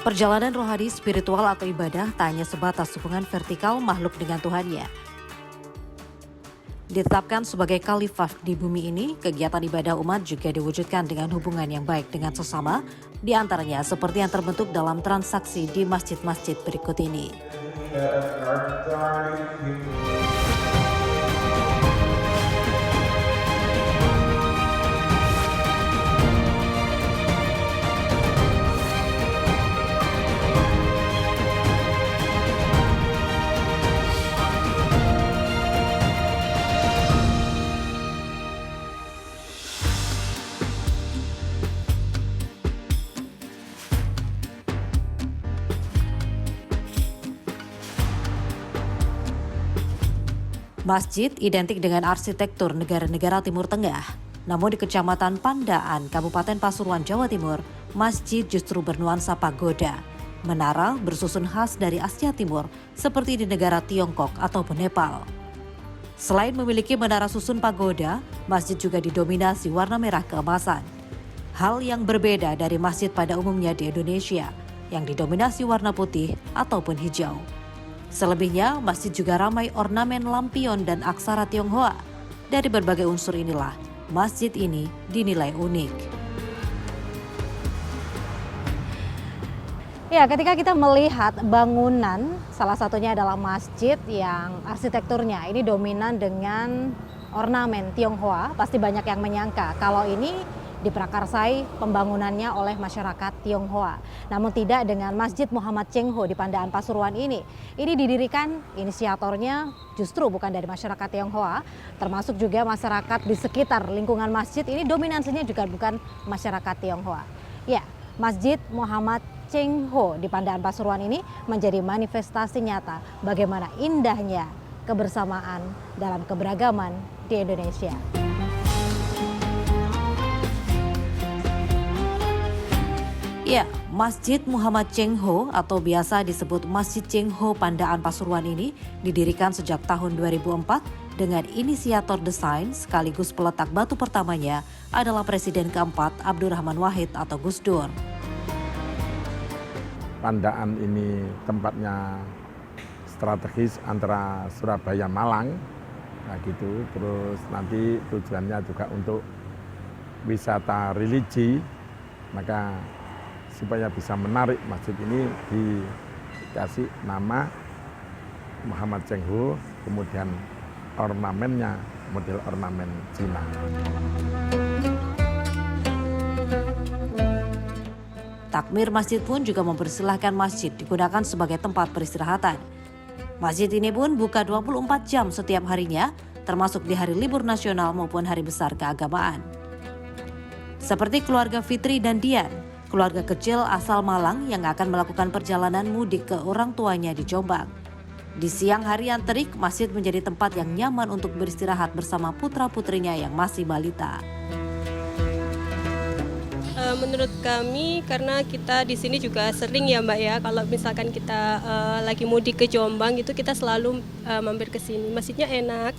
Perjalanan rohani, spiritual atau ibadah tak hanya sebatas hubungan vertikal makhluk dengan Tuhannya. Ditetapkan sebagai khalifah di bumi ini, kegiatan ibadah umat juga diwujudkan dengan hubungan yang baik dengan sesama, di antaranya seperti yang terbentuk dalam transaksi di masjid-masjid berikut ini. Masjid identik dengan arsitektur negara-negara Timur Tengah. Namun di Kecamatan Pandaan, Kabupaten Pasuruan, Jawa Timur, masjid justru bernuansa pagoda. Menara bersusun khas dari Asia Timur, seperti di negara Tiongkok ataupun Nepal. Selain memiliki menara susun pagoda, masjid juga didominasi warna merah keemasan. Hal yang berbeda dari masjid pada umumnya di Indonesia, yang didominasi warna putih ataupun hijau. Selebihnya, masjid juga ramai ornamen lampion dan aksara Tionghoa. Dari berbagai unsur inilah, masjid ini dinilai unik. Ya, ketika kita melihat bangunan, salah satunya adalah masjid yang arsitekturnya ini dominan dengan ornamen Tionghoa, pasti banyak yang menyangka kalau ini diprakarsai pembangunannya oleh masyarakat Tionghoa. Namun tidak dengan Masjid Muhammad Cheng Ho di Pandaan Pasuruan ini. Ini didirikan, inisiatornya justru bukan dari masyarakat Tionghoa, termasuk juga masyarakat di sekitar lingkungan masjid ini dominansinya juga bukan masyarakat Tionghoa. Ya, Masjid Muhammad Cheng Ho di Pandaan Pasuruan ini menjadi manifestasi nyata bagaimana indahnya kebersamaan dalam keberagaman di Indonesia. Ya, Masjid Muhammad Cheng Ho atau biasa disebut Masjid Cheng Ho Pandaan Pasuruan ini didirikan sejak tahun 2004 dengan inisiator desain sekaligus peletak batu pertamanya adalah Presiden keempat Abdurrahman Wahid atau Gus Dur. Pandaan ini tempatnya strategis antara Surabaya Malang, nah gitu. Terus nanti tujuannya juga untuk wisata religi, maka supaya bisa menarik masjid ini dikasih nama Muhammad Cheng Ho, kemudian ornamennya model ornamen Cina. Takmir masjid pun juga mempersilahkan masjid digunakan sebagai tempat peristirahatan. Masjid ini pun buka 24 jam setiap harinya, termasuk di hari libur nasional maupun hari besar keagamaan. Seperti keluarga Fitri dan Dian, keluarga kecil asal Malang yang akan melakukan perjalanan mudik ke orang tuanya di Jombang. Di siang hari yang terik, masjid menjadi tempat yang nyaman untuk beristirahat bersama putra-putrinya yang masih balita. Menurut kami, karena kita di sini juga sering ya Mbak ya, kalau misalkan kita lagi mudik ke Jombang itu kita selalu mampir ke sini. Masjidnya enak,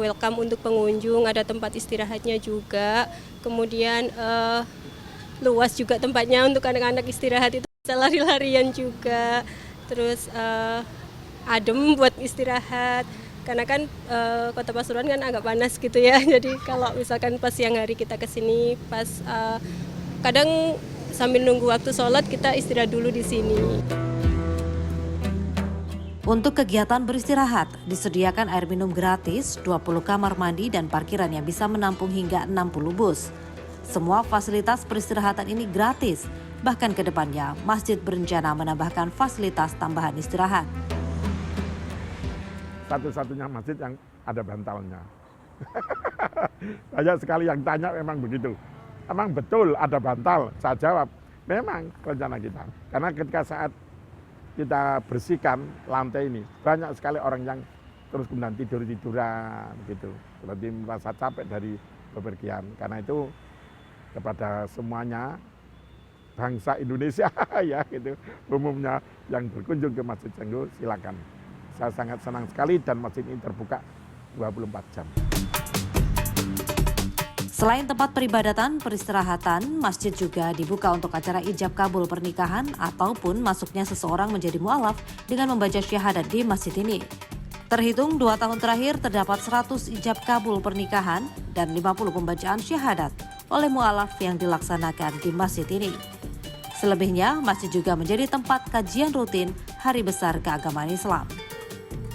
welcome untuk pengunjung, ada tempat istirahatnya juga, kemudian luas juga tempatnya untuk anak-anak istirahat, itu bisa lari-larian juga, terus adem buat istirahat. Karena kan Kota Pasuruan kan agak panas gitu ya, jadi kalau misalkan pas siang hari kita kesini, pas kadang sambil nunggu waktu sholat kita istirahat dulu di sini. Untuk kegiatan beristirahat, disediakan air minum gratis, 20 kamar mandi dan parkiran yang bisa menampung hingga 60 bus. Semua fasilitas peristirahatan ini gratis, bahkan ke depannya masjid berencana menambahkan fasilitas tambahan istirahat. Satu-satunya masjid yang ada bantalnya. Banyak sekali yang tanya memang begitu. Emang betul ada bantal? Saya jawab, memang rencana kita. Karena ketika saat kita bersihkan lantai ini, banyak sekali orang yang terus kemudian tidur-tiduran gitu. Berarti merasa capek dari bepergian. Karena itu kepada semuanya bangsa Indonesia ya gitu, umumnya yang berkunjung ke Masjid Cheng Ho silakan. Saya sangat senang sekali dan masjid ini terbuka 24 jam. Selain tempat peribadatan, peristirahatan, masjid juga dibuka untuk acara ijab kabul pernikahan ataupun masuknya seseorang menjadi mu'alaf dengan membaca syahadat di masjid ini. Terhitung 2 tahun terakhir terdapat 100 ijab kabul pernikahan dan 50 pembacaan syahadat oleh mu'alaf yang dilaksanakan di masjid ini. Selebihnya, masjid juga menjadi tempat kajian rutin Hari Besar Keagamaan Islam.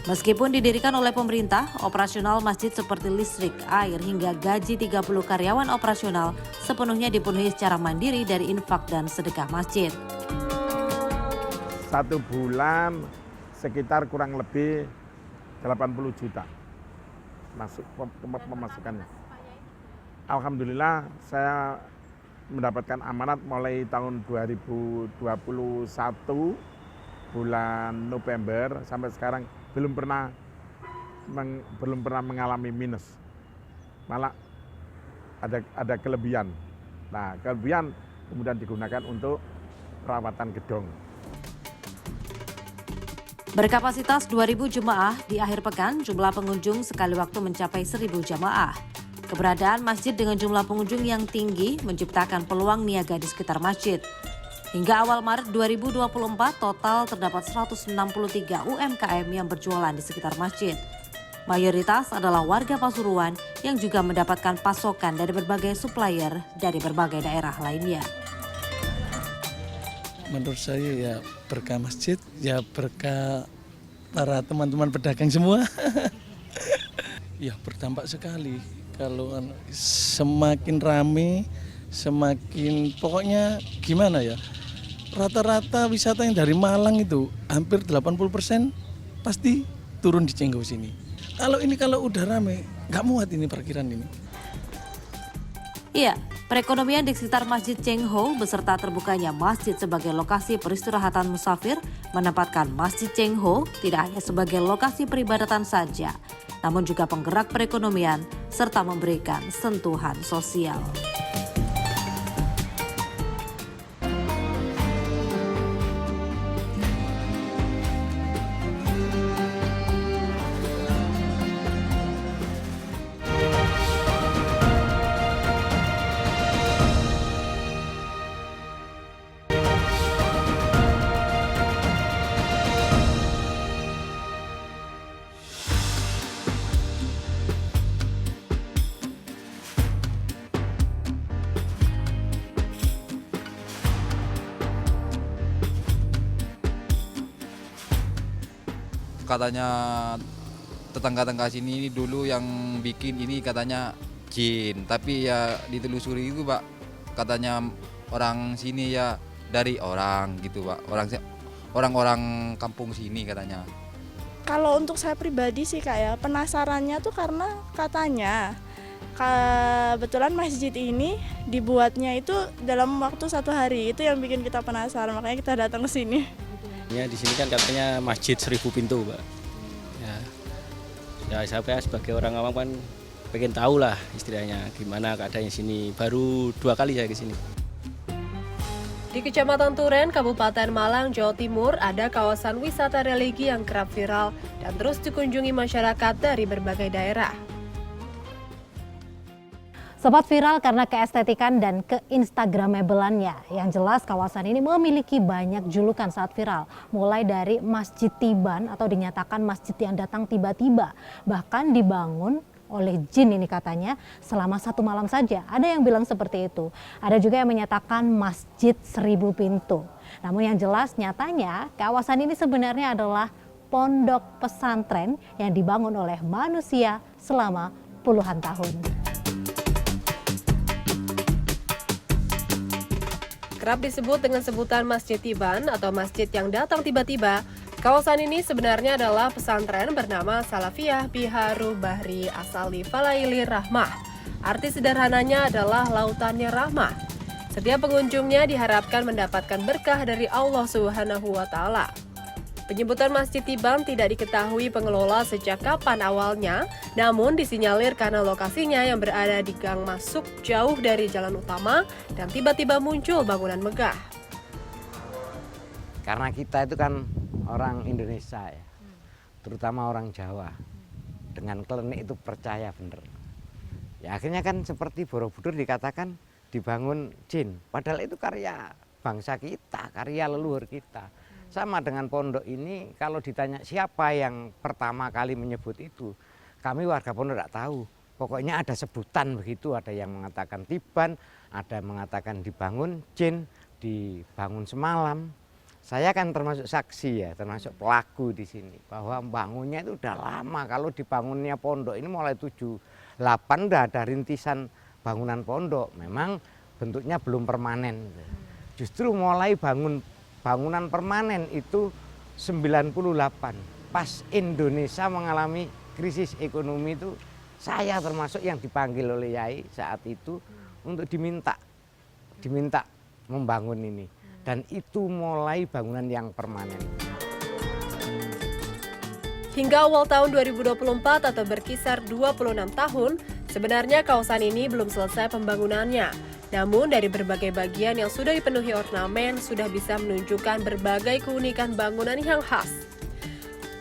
Meskipun didirikan oleh pemerintah, operasional masjid seperti listrik, air, hingga gaji 30 karyawan operasional sepenuhnya dipenuhi secara mandiri dari infak dan sedekah masjid. 1 bulan sekitar kurang lebih 80 juta masuk pemasukannya. Alhamdulillah saya mendapatkan amanat mulai tahun 2021 bulan November sampai sekarang belum pernah mengalami minus, malah ada kelebihan. Nah, kelebihan kemudian digunakan untuk perawatan gedung. Berkapasitas 2.000 jemaah, di akhir pekan jumlah pengunjung sekali waktu mencapai 1.000 jemaah. Keberadaan masjid dengan jumlah pengunjung yang tinggi menciptakan peluang niaga di sekitar masjid. Hingga awal Maret 2024, total terdapat 163 UMKM yang berjualan di sekitar masjid. Mayoritas adalah warga Pasuruan yang juga mendapatkan pasokan dari berbagai supplier dari berbagai daerah lainnya. Menurut saya ya berkah masjid, ya berkah para teman-teman pedagang semua. Ya berdampak sekali. Kalau semakin rame, semakin pokoknya gimana ya, rata-rata wisata yang dari Malang itu hampir 80% pasti turun di Cengho sini. Kalau udah rame, nggak muat ini parkiran ini. Iya, perekonomian di sekitar Masjid Cengho beserta terbukanya masjid sebagai lokasi peristirahatan musafir menempatkan Masjid Cengho tidak hanya sebagai lokasi peribadatan saja, namun juga penggerak perekonomian serta memberikan sentuhan sosial. Katanya tetangga-tetangga sini dulu yang bikin ini katanya jin, tapi ya ditelusuri itu Pak, katanya orang sini ya dari orang gitu Pak, orang-orang kampung sini katanya. Kalau untuk saya pribadi sih Kak ya, penasarannya tuh karena katanya kebetulan masjid ini dibuatnya itu dalam waktu 1 hari, itu yang bikin kita penasaran, makanya kita datang ke sini. Ya, di sini kan katanya masjid 1000 pintu, Pak. Ya saya sebagai orang awam kan pengen tahu lah istilahnya gimana keadaannya sini. Baru 2 kali saya ke sini. Di Kecamatan Turen, Kabupaten Malang, Jawa Timur, ada kawasan wisata religi yang kerap viral dan terus dikunjungi masyarakat dari berbagai daerah. Sempat viral karena keestetikan dan keinstagramableannya. Yang jelas kawasan ini memiliki banyak julukan saat viral. Mulai dari Masjid Tiban atau dinyatakan masjid yang datang tiba-tiba. Bahkan dibangun oleh jin ini katanya selama 1 malam saja. Ada yang bilang seperti itu. Ada juga yang menyatakan masjid 1000 pintu. Namun yang jelas nyatanya kawasan ini sebenarnya adalah pondok pesantren yang dibangun oleh manusia selama puluhan tahun. Kerap disebut dengan sebutan Masjid Tiban atau masjid yang datang tiba-tiba, kawasan ini sebenarnya adalah pesantren bernama Salafiyah Biharu Bahri Asali Falaili Rahmah. Arti sederhananya adalah lautannya rahmah. Setiap pengunjungnya diharapkan mendapatkan berkah dari Allah Subhanahu wa Ta'ala. Penyebutan Masjid Tiban tidak diketahui pengelola sejak kapan awalnya, namun disinyalir karena lokasinya yang berada di gang masuk jauh dari jalan utama dan tiba-tiba muncul bangunan megah. Karena kita itu kan orang Indonesia ya, terutama orang Jawa, dengan klenik itu percaya bener. Ya akhirnya kan seperti Borobudur dikatakan dibangun jin, padahal itu karya bangsa kita, karya leluhur kita. Sama dengan pondok ini, kalau ditanya siapa yang pertama kali menyebut itu, kami warga pondok tidak tahu. Pokoknya ada sebutan begitu, ada yang mengatakan Tiban, ada yang mengatakan dibangun jin, dibangun semalam. Saya kan termasuk saksi ya, termasuk pelaku di sini, bahwa bangunnya itu udah lama. Kalau dibangunnya pondok ini mulai 78 udah ada rintisan bangunan pondok, memang bentuknya belum permanen. Justru mulai bangunan permanen itu 98, pas Indonesia mengalami krisis ekonomi itu, saya termasuk yang dipanggil oleh Yai saat itu untuk diminta membangun ini. Dan itu mulai bangunan yang permanen. Hingga awal tahun 2024 atau berkisar 26 tahun, sebenarnya kawasan ini belum selesai pembangunannya. Namun dari berbagai bagian yang sudah dipenuhi ornamen sudah bisa menunjukkan berbagai keunikan bangunan yang khas.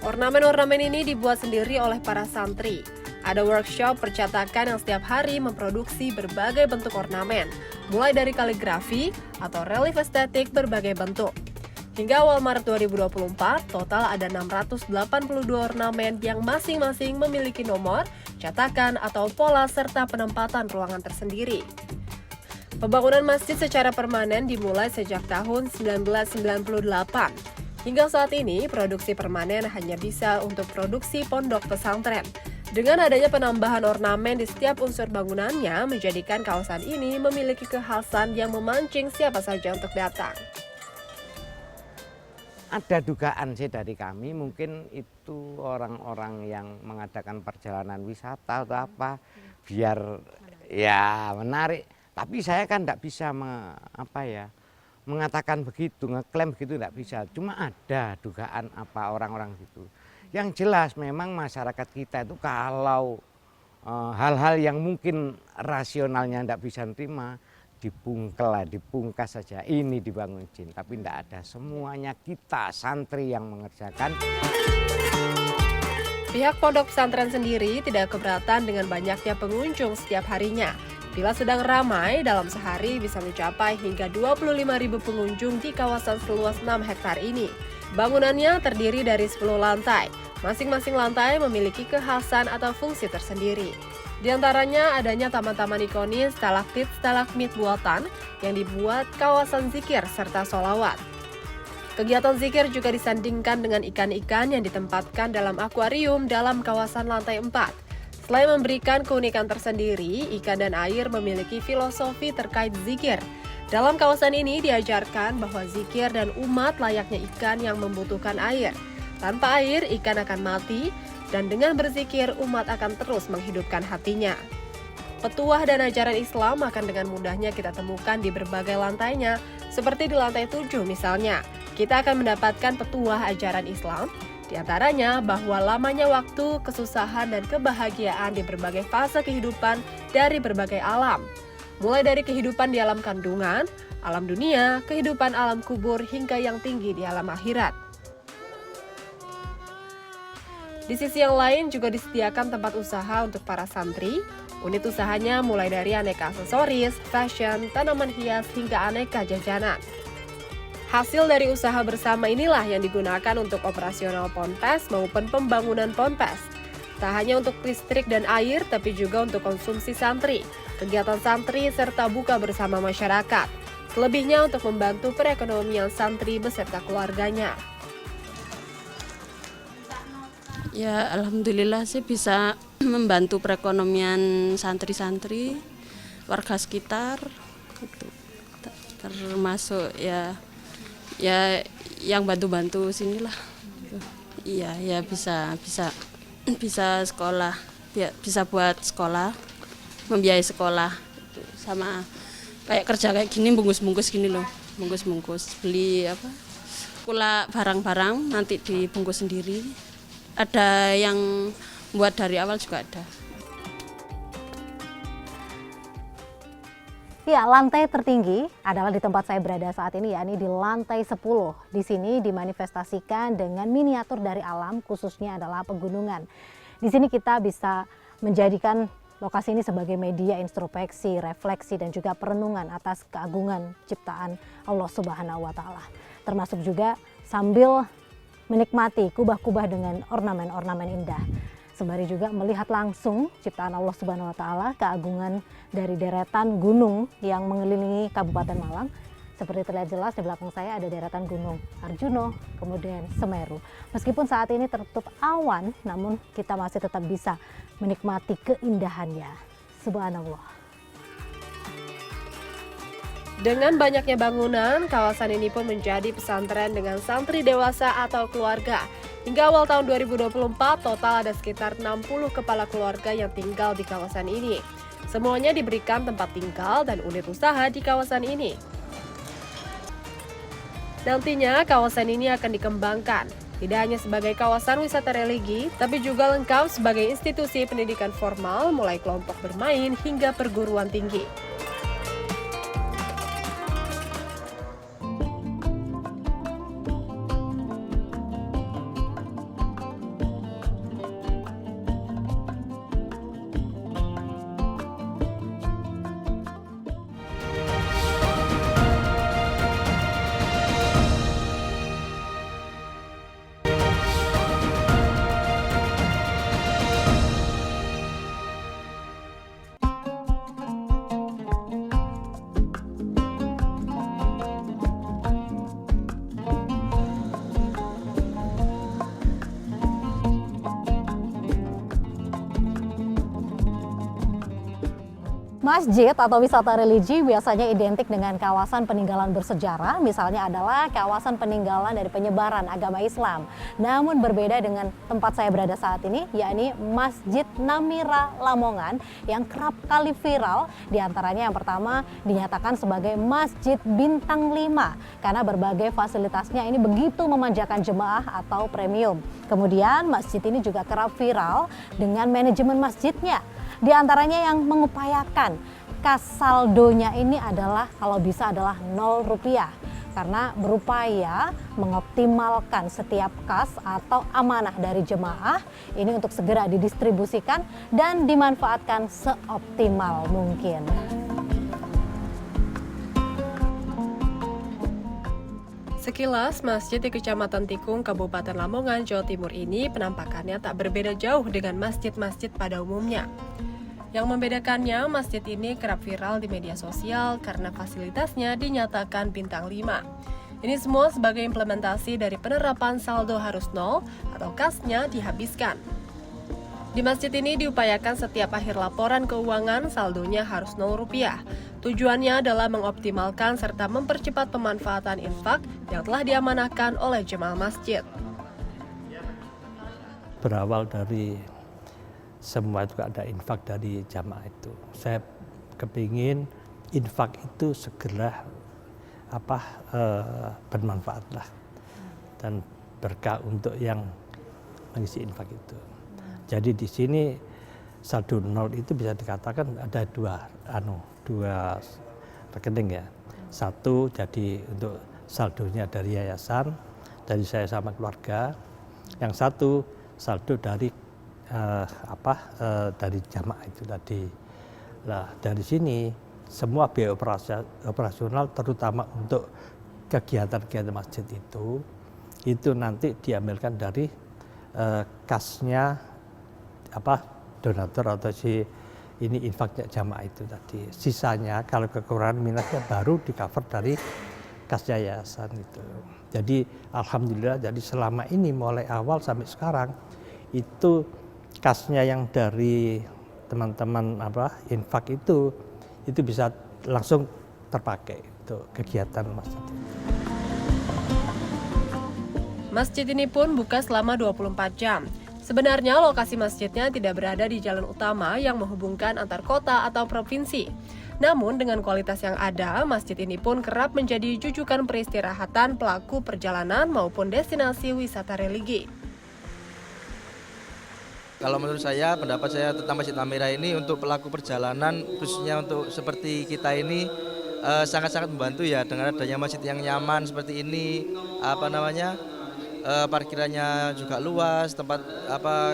Ornamen-ornamen ini dibuat sendiri oleh para santri. Ada workshop percetakan yang setiap hari memproduksi berbagai bentuk ornamen, mulai dari kaligrafi atau relief estetik berbagai bentuk. Hingga awal Maret 2024, total ada 682 ornamen yang masing-masing memiliki nomor, cetakan atau pola serta penempatan ruangan tersendiri. Pembangunan masjid secara permanen dimulai sejak tahun 1998. Hingga saat ini, produksi permanen hanya bisa untuk produksi pondok pesantren. Dengan adanya penambahan ornamen di setiap unsur bangunannya, menjadikan kawasan ini memiliki kekhasan yang memancing siapa saja untuk datang. Ada dugaan sih dari kami, mungkin itu orang-orang yang mengadakan perjalanan wisata atau apa, biar ya menarik. Tapi saya kan tidak bisa mengatakan begitu, ngeklaim begitu tidak bisa. Cuma ada dugaan apa orang-orang gitu. Yang jelas memang masyarakat kita itu kalau hal-hal yang mungkin rasionalnya tidak bisa terima, dipungkas saja, ini dibangun jin. Tapi tidak ada, semuanya kita santri yang mengerjakan. Pihak pondok pesantren sendiri tidak keberatan dengan banyaknya pengunjung setiap harinya. Bila sedang ramai, dalam sehari bisa mencapai hingga 25.000 pengunjung di kawasan seluas 6 hektar ini. Bangunannya terdiri dari 10 lantai. Masing-masing lantai memiliki kekhasan atau fungsi tersendiri. Di antaranya adanya taman-taman ikonis stalaktit stalagmit buatan yang dibuat kawasan zikir serta sholawat. Kegiatan zikir juga disandingkan dengan ikan-ikan yang ditempatkan dalam akuarium dalam kawasan lantai 4. Selain memberikan keunikan tersendiri, ikan dan air memiliki filosofi terkait zikir. Dalam kawasan ini diajarkan bahwa zikir dan umat layaknya ikan yang membutuhkan air. Tanpa air, ikan akan mati, dan dengan berzikir, umat akan terus menghidupkan hatinya. Petuah dan ajaran Islam akan dengan mudahnya kita temukan di berbagai lantainya, seperti di lantai 7 misalnya. Kita akan mendapatkan petuah ajaran Islam, di antaranya bahwa lamanya waktu, kesusahan, dan kebahagiaan di berbagai fase kehidupan dari berbagai alam. Mulai dari kehidupan di alam kandungan, alam dunia, kehidupan alam kubur, hingga yang tinggi di alam akhirat. Di sisi yang lain juga disediakan tempat usaha untuk para santri. Unit usahanya mulai dari aneka aksesoris, fashion, tanaman hias, hingga aneka jajanan. Hasil dari usaha bersama inilah yang digunakan untuk operasional ponpes maupun pembangunan ponpes. Tak hanya untuk listrik dan air, tapi juga untuk konsumsi santri, kegiatan santri, serta buka bersama masyarakat. Selebihnya untuk membantu perekonomian santri beserta keluarganya. Ya, alhamdulillah sih bisa membantu perekonomian santri-santri, warga sekitar, gitu. Termasuk ya yang bantu-bantu sinilah. Iya, ya bisa sekolah, bisa buat sekolah, membiayai sekolah, sama kayak kerja kayak gini, bungkus-bungkus gini loh, bungkus-bungkus, beli kula barang-barang nanti dibungkus sendiri. Ada yang buat dari awal juga ada. Ya, lantai tertinggi adalah di tempat saya berada saat ini, yakni di lantai 10. Di sini dimanifestasikan dengan miniatur dari alam, khususnya adalah pegunungan. Di sini kita bisa menjadikan lokasi ini sebagai media introspeksi, refleksi, dan juga perenungan atas keagungan ciptaan Allah Subhanahu wa Ta'ala. Termasuk juga sambil menikmati kubah-kubah dengan ornamen-ornamen indah. Sembari juga melihat langsung ciptaan Allah Subhanahu wa Ta'ala, keagungan dari deretan gunung yang mengelilingi Kabupaten Malang. Seperti terlihat jelas di belakang saya ada deretan gunung Arjuno, kemudian Semeru. Meskipun saat ini tertutup awan, namun kita masih tetap bisa menikmati keindahannya. Subhanallah. Dengan banyaknya bangunan, kawasan ini pun menjadi pesantren dengan santri dewasa atau keluarga. Hingga awal tahun 2024, total ada sekitar 60 kepala keluarga yang tinggal di kawasan ini. Semuanya diberikan tempat tinggal dan unit usaha di kawasan ini. Nantinya kawasan ini akan dikembangkan, tidak hanya sebagai kawasan wisata religi, tapi juga lengkap sebagai institusi pendidikan formal mulai kelompok bermain hingga perguruan tinggi. Masjid atau wisata religi biasanya identik dengan kawasan peninggalan bersejarah, misalnya adalah kawasan peninggalan dari penyebaran agama Islam. Namun berbeda dengan tempat saya berada saat ini, yakni Masjid Namira Lamongan yang kerap kali viral. Di antaranya yang pertama dinyatakan sebagai Masjid Bintang 5 karena berbagai fasilitasnya ini begitu memanjakan jemaah atau premium. Kemudian masjid ini juga kerap viral dengan manajemen masjidnya. Di antaranya yang mengupayakan kas saldonya ini adalah kalau bisa adalah 0 rupiah karena berupaya mengoptimalkan setiap kas atau amanah dari jemaah ini untuk segera didistribusikan dan dimanfaatkan seoptimal mungkin. Sekilas, masjid di Kecamatan Tikung, Kabupaten Lamongan, Jawa Timur ini penampakannya tak berbeda jauh dengan masjid-masjid pada umumnya. Yang membedakannya, masjid ini kerap viral di media sosial karena fasilitasnya dinyatakan bintang 5. Ini semua sebagai implementasi dari penerapan saldo harus 0 atau kasnya dihabiskan. Di masjid ini diupayakan setiap akhir laporan keuangan saldonya harus 0 rupiah. Tujuannya adalah mengoptimalkan serta mempercepat pemanfaatan infak yang telah diamanahkan oleh jemaah masjid. Berawal dari semua juga ada infak dari jamaah itu. Saya kepingin infak itu segera bermanfaat lah dan berkah untuk yang mengisi infak itu. Jadi di sini saldo 0 itu bisa dikatakan ada dua rekening ya. Satu jadi untuk saldonya dari yayasan, dari saya sama keluarga. Yang satu saldo dari dari jamaah itu tadi. Nah, dari sini semua biaya operasional terutama untuk kegiatan-kegiatan masjid itu nanti diambilkan dari kasnya donatur atau ini infaknya jamaah itu tadi. Sisanya kalau kekurangan minatnya baru di-cover dari kas yayasan itu. Jadi alhamdulillah jadi selama ini mulai awal sampai sekarang itu kasnya yang dari teman-teman infak itu bisa langsung terpakai untuk kegiatan masjid. Masjid ini pun buka selama 24 jam. Sebenarnya lokasi masjidnya tidak berada di jalan utama yang menghubungkan antar kota atau provinsi. Namun dengan kualitas yang ada, masjid ini pun kerap menjadi jujukan peristirahatan pelaku perjalanan maupun destinasi wisata religi. Kalau menurut saya, pendapat saya tentang Masjid Namira ini untuk pelaku perjalanan, khususnya untuk seperti kita ini sangat-sangat membantu ya dengan adanya masjid yang nyaman seperti ini, parkirannya juga luas, tempat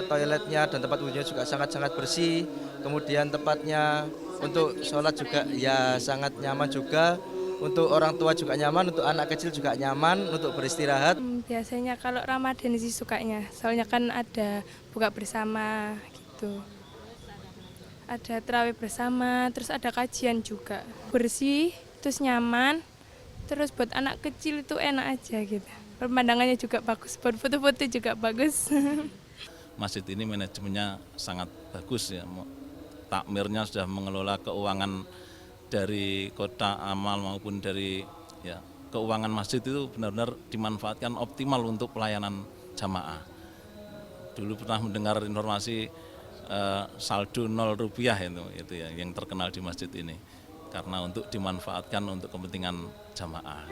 toiletnya dan tempat wudhunya juga sangat-sangat bersih. Kemudian tempatnya untuk sholat juga ya sangat nyaman juga. Untuk orang tua juga nyaman, untuk anak kecil juga nyaman untuk beristirahat. Biasanya kalau Ramadan sih sukanya, soalnya kan ada buka bersama gitu. Ada tarawih bersama, terus ada kajian juga. Bersih, terus nyaman, terus buat anak kecil itu enak aja gitu. Pemandangannya juga bagus, buat foto-foto juga bagus. Masjid ini manajemennya sangat bagus ya. Takmirnya sudah mengelola keuangan dari kota amal maupun dari ya keuangan masjid itu benar-benar dimanfaatkan optimal untuk pelayanan jamaah. Dulu pernah mendengar informasi saldo 0 rupiah itu ya yang terkenal di masjid ini karena untuk dimanfaatkan untuk kepentingan jamaah.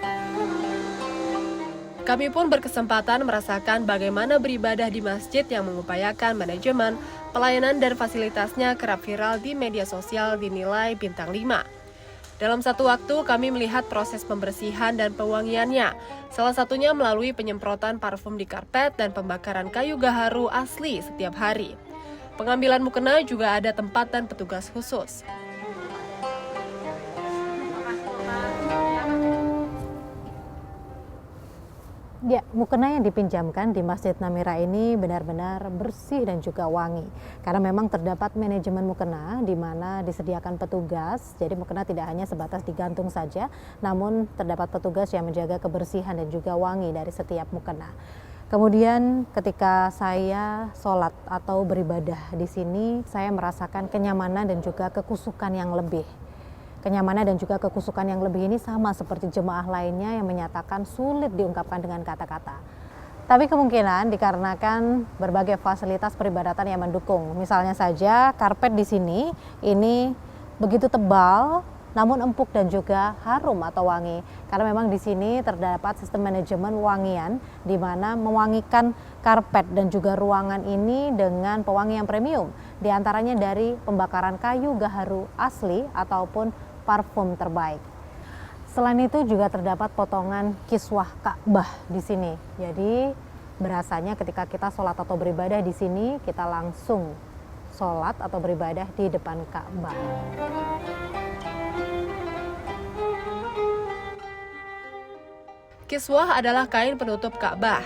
Kami pun berkesempatan merasakan bagaimana beribadah di masjid yang mengupayakan manajemen, pelayanan dan fasilitasnya kerap viral di media sosial dinilai bintang 5. Dalam satu waktu kami melihat proses pembersihan dan pewangiannya, salah satunya melalui penyemprotan parfum di karpet dan pembakaran kayu gaharu asli setiap hari. Pengambilan mukena juga ada tempat dan petugas khusus. Ya, mukena yang dipinjamkan di Masjid Namira ini benar-benar bersih dan juga wangi. Karena memang terdapat manajemen mukena di mana disediakan petugas. Jadi mukena tidak hanya sebatas digantung saja, namun terdapat petugas yang menjaga kebersihan dan juga wangi dari setiap mukena. Kemudian ketika saya sholat atau beribadah di sini, saya merasakan kenyamanan dan juga kekusukan yang lebih. Kenyamanan dan juga kekusukan yang lebih ini sama seperti jemaah lainnya yang menyatakan sulit diungkapkan dengan kata-kata. Tapi kemungkinan dikarenakan berbagai fasilitas peribadatan yang mendukung. Misalnya saja karpet di sini ini begitu tebal namun empuk dan juga harum atau wangi. Karena memang di sini terdapat sistem manajemen wangian di mana mewangikan karpet dan juga ruangan ini dengan pewangi yang premium. Di antaranya dari pembakaran kayu gaharu asli ataupun parfum terbaik. Selain itu juga terdapat potongan kiswah Ka'bah di sini. Jadi berasanya ketika kita sholat atau beribadah di sini, kita langsung sholat atau beribadah di depan Ka'bah. Kiswah adalah kain penutup Ka'bah.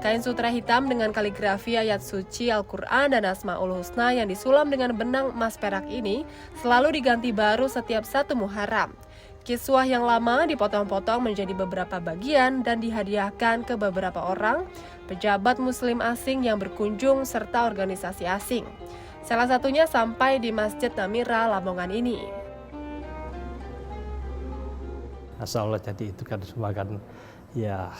Kain sutra hitam dengan kaligrafi ayat suci Al-Quran dan Asmaul Husna yang disulam dengan benang emas perak ini selalu diganti baru setiap 1 Muharram. Kiswah yang lama dipotong-potong menjadi beberapa bagian dan dihadiahkan ke beberapa orang, pejabat muslim asing yang berkunjung serta organisasi asing. Salah satunya sampai di Masjid Namira, Lamongan ini. Masya Allah, jadi itu kan semua kan ya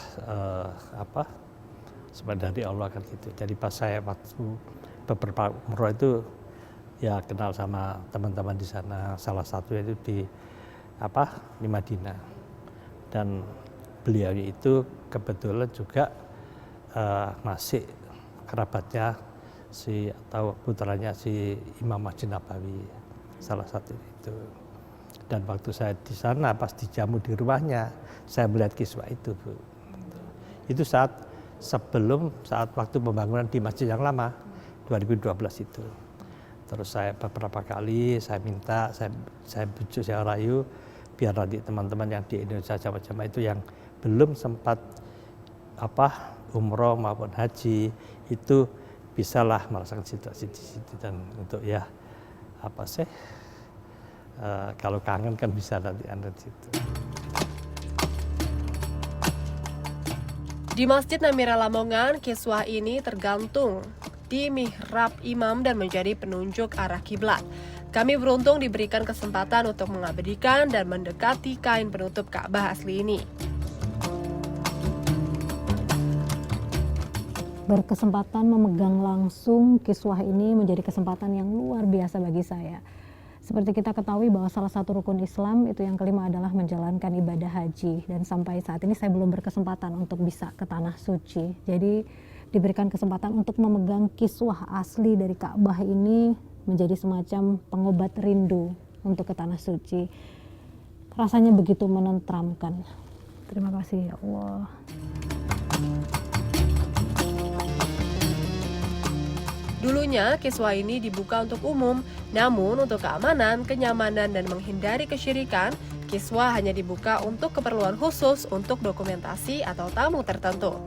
semua dari Allah kan gitu. Jadi pas saya waktu beberapa umroh itu ya kenal sama teman-teman di sana. Salah satu itu di Madinah. Dan beliau itu kebetulan juga masih kerabatnya atau putranya si Imam Masjid Nabawi, salah satu itu. Dan waktu saya di sana pas dijamu di rumahnya, saya melihat kiswah itu, Bu. Itu saat waktu pembangunan di masjid yang lama 2012 itu. Terus saya beberapa kali saya minta, saya bujuk, saya rayu biar nanti teman-teman yang di Indonesia jamaah itu yang belum sempat umroh maupun haji itu bisalah merasakan situasi di situ. Dan untuk kalau kangen kan bisa nanti Anda di situ. Di Masjid Namira Lamongan, kiswah ini tergantung di mihrab imam dan menjadi penunjuk arah kiblat. Kami beruntung diberikan kesempatan untuk mengabadikan dan mendekati kain penutup Ka'bah asli ini. Berkesempatan memegang langsung kiswah ini menjadi kesempatan yang luar biasa bagi saya. Seperti kita ketahui bahwa salah satu rukun Islam itu yang kelima adalah menjalankan ibadah haji. Dan sampai saat ini saya belum berkesempatan untuk bisa ke Tanah Suci. Jadi diberikan kesempatan untuk memegang kiswah asli dari Ka'bah ini menjadi semacam pengobat rindu untuk ke Tanah Suci. Rasanya begitu menenteramkan. Terima kasih ya Allah. Dulunya, kiswah ini dibuka untuk umum, namun untuk keamanan, kenyamanan, dan menghindari kesyirikan, kiswah hanya dibuka untuk keperluan khusus untuk dokumentasi atau tamu tertentu.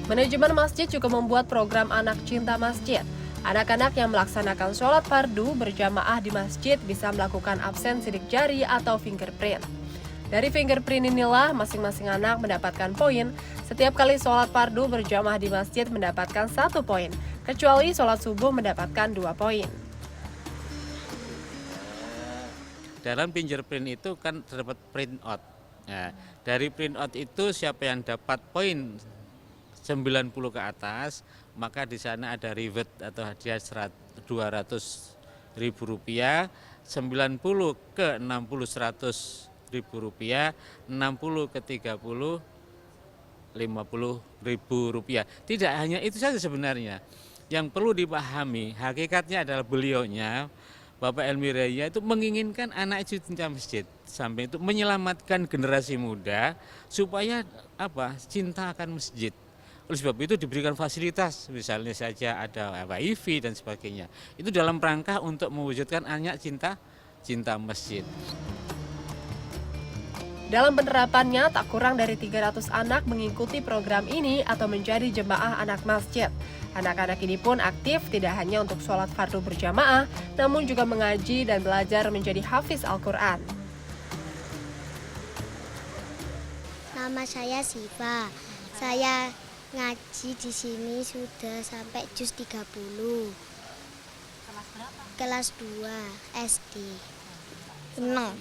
Manajemen masjid juga membuat program Anak Cinta Masjid. Anak-anak yang melaksanakan sholat fardu berjamaah di masjid bisa melakukan absen sidik jari atau fingerprint. Dari fingerprint inilah masing-masing anak mendapatkan poin. Setiap kali sholat fardu berjamaah di masjid mendapatkan 1 poin, kecuali sholat subuh mendapatkan 2 poin. Dalam fingerprint itu kan terdapat print out. Nah, dari print out itu siapa yang dapat poin 90 ke atas, maka di sana ada reward atau hadiah Rp200.000, 90 ke 60 Rp100.000, 60 ke 30 Rp50.000. Tidak hanya itu saja sebenarnya. Yang perlu dipahami, hakikatnya adalah beliaunya, Bapak Helmi Raya itu menginginkan anak cinta masjid, sampai itu menyelamatkan generasi muda supaya cinta akan masjid. Oleh sebab itu diberikan fasilitas, misalnya saja ada wifi dan sebagainya. Itu dalam rangka untuk mewujudkan anak cinta masjid. Dalam penerapannya, tak kurang dari 300 anak mengikuti program ini atau menjadi jemaah anak masjid. Anak-anak ini pun aktif tidak hanya untuk sholat fardu berjamaah, namun juga mengaji dan belajar menjadi hafiz Al-Quran. Nama saya Siva. Saya ngaji di sini sudah sampai juz 30. Kelas berapa? Kelas 2 SD. Senang.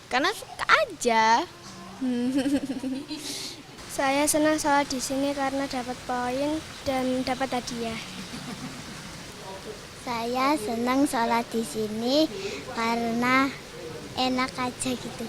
Karena suka aja. Saya senang sholat di sini karena dapat poin dan dapat hadiah. Saya senang sholat di sini karena enak aja gitu.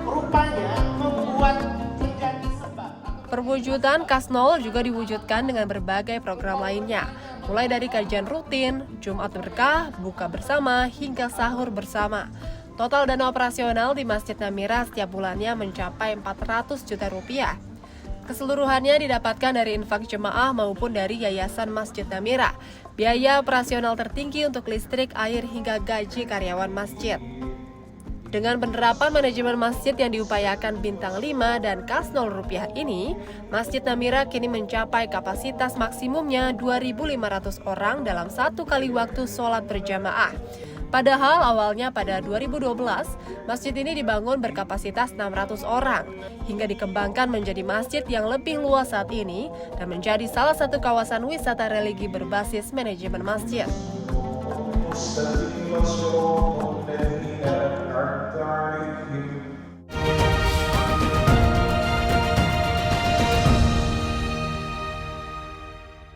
Rupanya membuat menjadi sebab. Perwujudan Kasnol juga diwujudkan dengan berbagai program lainnya, mulai dari kajian rutin, Jumat berkah, buka bersama, hingga sahur bersama. Total dana operasional di Masjid Namira setiap bulannya mencapai 400 juta rupiah. Keseluruhannya didapatkan dari infak jemaah maupun dari Yayasan Masjid Namira. Biaya operasional tertinggi untuk listrik, air, hingga gaji karyawan masjid. Dengan penerapan manajemen masjid yang diupayakan bintang 5 dan kas 0 rupiah ini, Masjid Namira kini mencapai kapasitas maksimumnya 2.500 orang dalam satu kali waktu sholat berjamaah. Padahal awalnya pada 2012, masjid ini dibangun berkapasitas 600 orang, hingga dikembangkan menjadi masjid yang lebih luas saat ini dan menjadi salah satu kawasan wisata religi berbasis manajemen masjid.